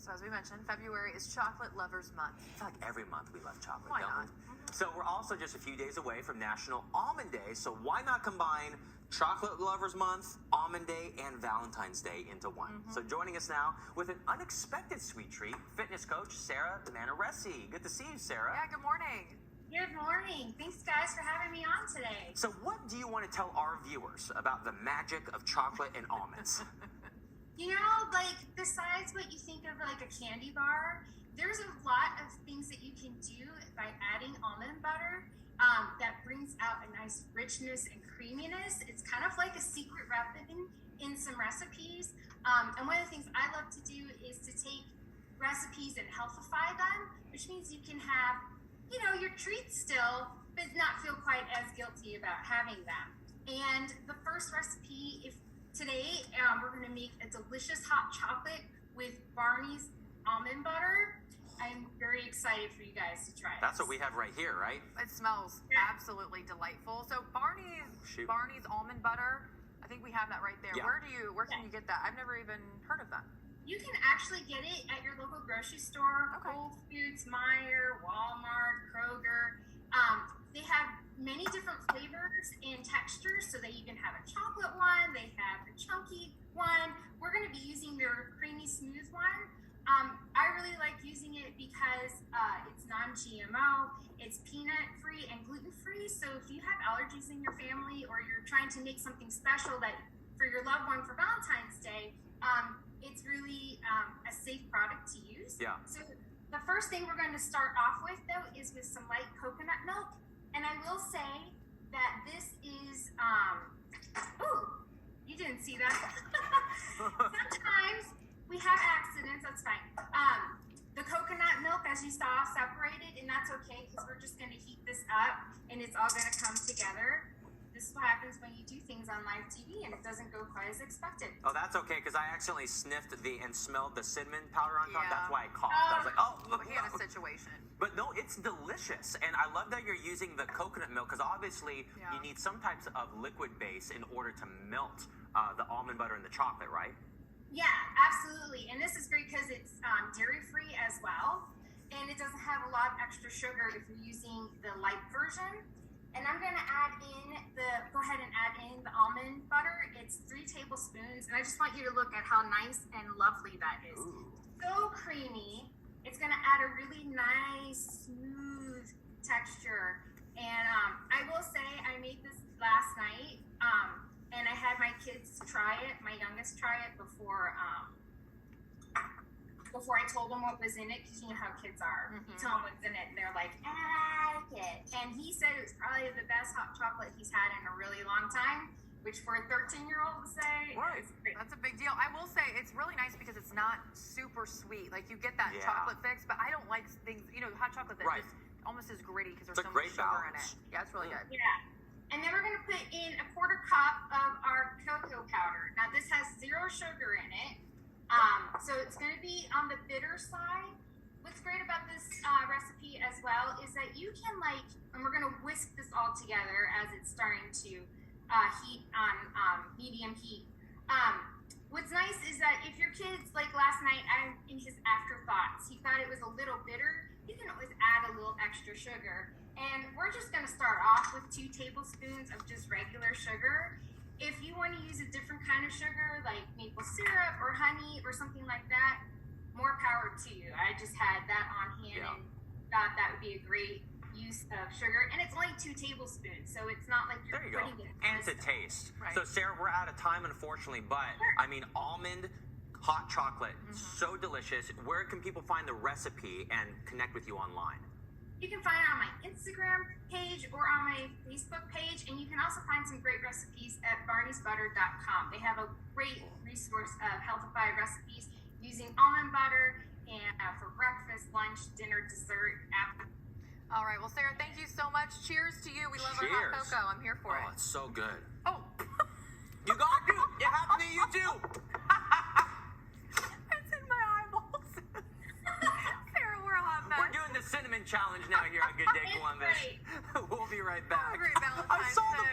So as we mentioned, February is Chocolate Lovers Month. I feel like every month we love chocolate, Why don't not? we? So we're also just a few days away from National Almond Day, so why not combine Chocolate Lovers Month, Almond Day, and Valentine's Day into one? So joining us now with an unexpected sweet treat, fitness coach Sarah Manaresi. Good to see you, Sarah. Yeah, good morning. Good morning. Thanks, guys, for having me on today. So what do you want to tell our viewers about the magic of chocolate and almonds? You know, like, besides what you think of like a candy bar, there's a lot of things that you can do by adding almond butter that brings out a nice richness and creaminess. It's kind of like a secret weapon in some recipes. And one of the things I love to do is to take recipes and healthify them, which means you can have, you know, your treats still, but not feel quite as guilty about having them. And the first recipe, today we're going to make a delicious hot chocolate with Barney's almond butter. I'm very excited for you guys to try That's this. what we have right here, right? It smells Yeah. absolutely delightful. So Barney's Shoot. almond butter, I think we have that right there. Yeah. Where can you get that? I've never even heard of that. You can actually get it at your local grocery store, Okay. Whole Foods, Meijer, Walmart, Kroger. They have many different flavors and textures, so they even have a chocolate one, they have a chunky one. We're going to be using their creamy smooth one. I really like using it because it's non-GMO, it's peanut-free and gluten-free, so if you have allergies in your family or you're trying to make something special that for your loved one for Valentine's Day, it's really a safe product to use. Yeah. So the first thing we're going to start off with, though, is with some light coconut milk. And I will say that this is, ooh, you didn't see that. Sometimes we have accidents, that's fine. The coconut milk, as you saw, separated, and that's okay because we're just going to heat this up and it's all going to come together. This is what happens when you do things on live TV and it doesn't go quite as expected. Oh, that's okay, because I accidentally sniffed and smelled the cinnamon powder on top. Yeah. That's why I coughed. I was like, oh, look. He had a situation. But no, it's delicious. And I love that you're using the coconut milk, because obviously Yeah. you need some types of liquid base in order to melt the almond butter and the chocolate, right? Yeah, absolutely. And this is great because it's dairy-free as well. And it doesn't have a lot of extra sugar if you're using the light version. And I'm going to go ahead and add in the almond butter. It's 3 tablespoons. And I just want you to look at how nice and lovely that is. Ooh. So creamy. It's going to add a really nice, smooth texture. And I will say I made this last night. And I had my kids try it, my youngest try it before I told them what was in it, because you know how kids are. You tell them what's in it, and they're like, I like it. And he said it was probably the best hot chocolate he's had in a really long time, which for a 13-year-old to say, Right. is great. That's a big deal. I will say it's really nice because it's not super sweet. Like you get that Yeah. chocolate fix, but I don't like things, hot chocolate that Right. just almost is gritty because It's there's a so great much sugar in balance. it. Yeah, it's really good. Yeah. And then we're going to put in a 1/4 cup of our cocoa powder. Now, this has 0 sugar in it. So it's going to be on the bitter side. What's great about this recipe as well is that you can and we're going to whisk this all together as it's starting to heat on medium heat. What's nice is that if your kids, like last night, in his afterthoughts, he thought it was a little bitter, you can always add a little extra sugar. And we're just going to start off with 2 tablespoons of just regular sugar. If you want to use a different kind of sugar, like maple syrup or honey or something like that, more power to you. I just had that on hand Yeah. and thought that would be a great use of sugar. And it's only 2 tablespoons, so it's not like you're There you go. putting it And to in. taste. Right. So, Sarah, we're out of time, unfortunately, but Sure. I mean, almond hot chocolate, so delicious. Where can people find the recipe and connect with you online? You can find it on my Instagram page or on my Facebook page, and you can also find some great recipes at barneysbutter.com. They have a great resource of healthify recipes using almond butter and for breakfast, lunch, dinner, dessert, after. All right. Well, Sarah, thank you so much. Cheers to you. We love our hot Cheers. cocoa. I'm here for Oh, it. it's so good. Oh, You got to. It happened to you too. it's in my eyeballs. Sarah, we're a hot mess. We're doing the cinnamon challenge now here on Good Day It's Columbus. great. We'll be right back. Have a great Valentine's I saw the Day.